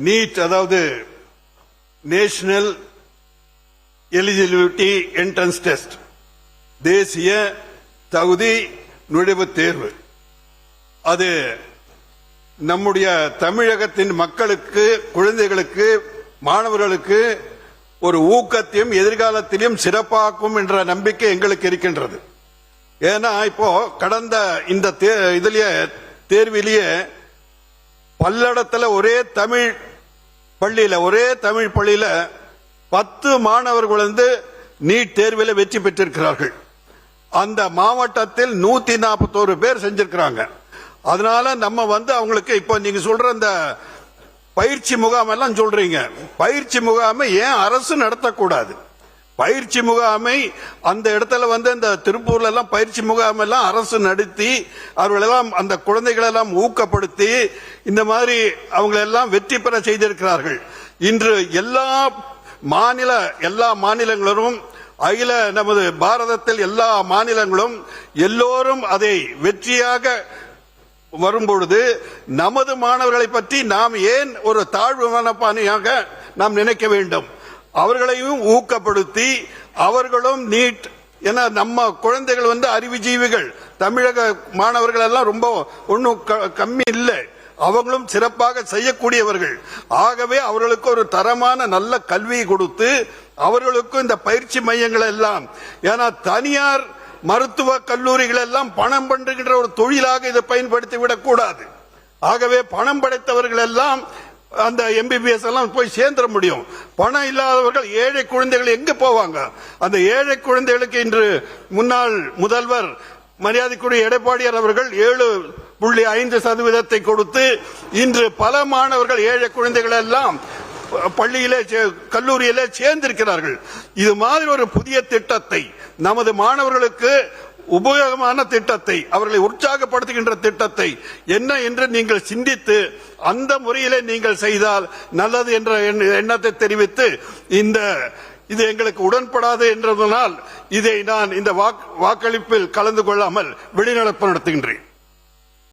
NEET அதாவது national eligibility entrance test, தேசிய தகுதி நுழைவுத் தேர்வு, அது நம்முடைய தமிழகத்தின் மக்களுக்கு, குழந்தைகளுக்கு, மாணவர்களுக்கு ஒரு ஊக்கத்தையும் எதிர்காலத்திலும் சிறப்பாக்கும் என்ற நம்பிக்கை எங்களுக்கு இருக்கின்றது. ஏன்னா இப்போ கடந்த இந்த தேர்விலேயே பல்லடத்தில் ஒரே தமிழ் பள்ளியில 10 மாணவர்கள் நீட் தேர்வில் வெற்றி பெற்றிருக்கிறார்கள். அந்த மாவட்டத்தில் 141 பேர் செஞ்சிருக்கிறாங்க. அதனால நம்ம அவங்களுக்கு இப்போ நீங்க சொல்ற இந்த பயிற்சி முகாம் எல்லாம் சொல்றீங்க, பயிற்சி முகாமை ஏன் அரசு நடத்தக்கூடாது? பயிற்சி முகாமை அந்த இடத்துல இந்த திருப்பூர்ல எல்லாம் பயிற்சி முகாம் எல்லாம் அரசு நடத்தி அவர்களெல்லாம் அந்த குழந்தைகளை எல்லாம் ஊக்கப்படுத்தி இந்த மாதிரி அவங்களெல்லாம் வெற்றி பெற செய்திருக்கிறார்கள். இன்று எல்லா மாநிலங்களும் அகில நமது பாரதத்தில் எல்லா மாநிலங்களும் எல்லோரும் அதை வெற்றியாக வரும்பொழுது நமது மாணவர்களை பற்றி நாம் ஏன் ஒரு தாழ்வு மனப்பான்மையாக நாம் நினைக்க வேண்டும்? அவர்களையும் ஊக்கப்படுத்தி அவர்களும் நீட் என நம்ம குழந்தைகள் அறிவுஜீவிகள், தமிழக மாணவர்கள் எல்லாம் ரொம்ப ஒன்றும் கம்மி இல்லை, அவங்களும் சிறப்பாக செய்யக்கூடியவர்கள். ஆகவே அவர்களுக்கு ஒரு தரமான நல்ல கல்வியை கொடுத்து அவர்களுக்கும் இந்த பயிற்சி மையங்கள் எல்லாம், ஏன்னா தனியார் மருத்துவ கல்லூரிகள் எல்லாம் பணம் பண்றுகின்ற ஒரு தொழிலாக இதை பயன்படுத்தி விடக்கூடாது. ஆகவே பணம் படைத்தவர்கள் எல்லாம் அந்த MBBS எல்லாம் போய் சேர்ந்துட முடியும். பணம் இல்லாதவர்கள், ஏழை குழந்தைகள் எங்க போவாங்க? அந்த ஏழை குழந்தைகளுக்கு இன்று முன்னாள் முதல்வர் மரியாதைக்குரிய எடப்பாடியார் அவர்கள் 7.5% கொடுத்து இன்று பல மாணவர்கள், ஏழை குழந்தைகள் எல்லாம் பள்ளியிலே கல்லூரியிலே சேர்ந்திருக்கிறார்கள். இது மாதிரி ஒரு புதிய திட்டத்தை, நமது மாணவர்களுக்கு உபயோகமான திட்டத்தை, அவர்களை உற்சாகப்படுத்துகின்ற திட்டத்தை என்ன என்று நீங்கள் சிந்தித்து அந்த முறையிலே நீங்கள் செய்தால் நல்லது என்ற எண்ணத்தை தெரிவித்து, இது எங்களுக்கு உடன்படாது என்றதனால் இதை நான் இந்த வாக்களிப்பில் கலந்து கொள்ளாமல் வெளிநடப்பு நடத்துகின்றேன்.